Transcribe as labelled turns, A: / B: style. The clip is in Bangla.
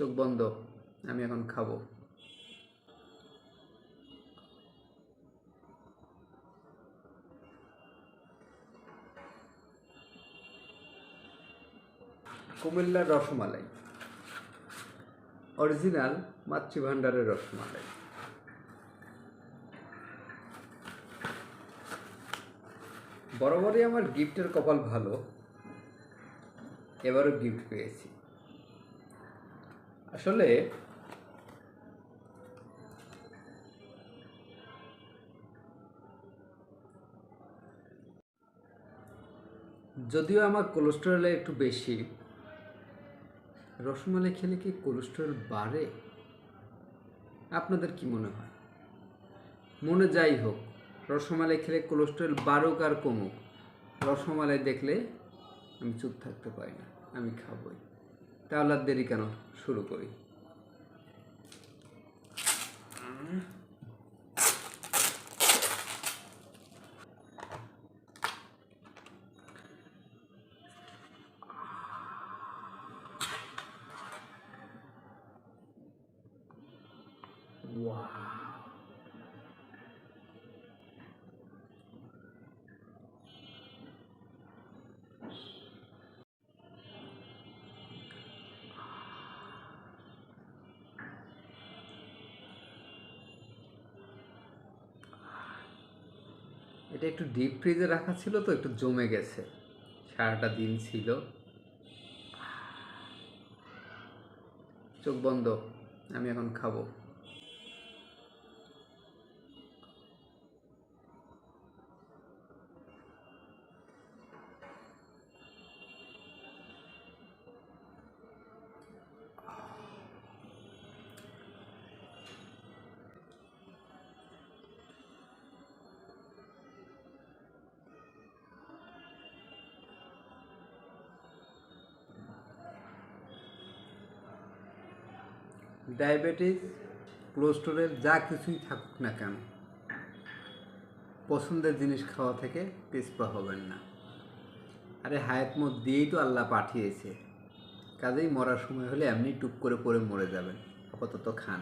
A: চোখ বন্ধ, আমি এখন খাবো। কুমিল্লার রসমালাই, অরিজিনাল মাতৃভান্ডারের রসমালাই। বরাবরই আমার গিফটের কপাল ভালো, এবারও গিফট পেয়েছি। আসলে যদিও আমার কোলেস্টেরল একটু বেশি, রসমালাই খেলে কি কোলেস্টেরল বাড়ে? আপনাদের কি মনে হয়? মনে যাই হোক, রসমালাই খেলে কোলেস্টেরল বাড়ুক আর কমুক, রসমালাই দেখলে আমি চুপ থাকতে পারি না, আমি খাবই। তাহলে আর দেরি কেন, শুরু করি। এটা একটু ডিপ ফ্রিজে রাখা ছিল তো একটু জমে গেছে, সারাটা দিন ছিল। চোখ বন্ধ, আমি এখন খাবো। ডায়াবেটিস, কোলেস্টেরল যা কিছুই থাকুক না কেন, পছন্দের জিনিস খাওয়া থেকে পিছপা হবেন না। আরে হায়াত মত দিয়েই তো আল্লাহ পাঠিয়েছে, কাজেই মরার সময় হলে এমনি টুপ করে পড়ে মরে যাবেন। আপাতত খান।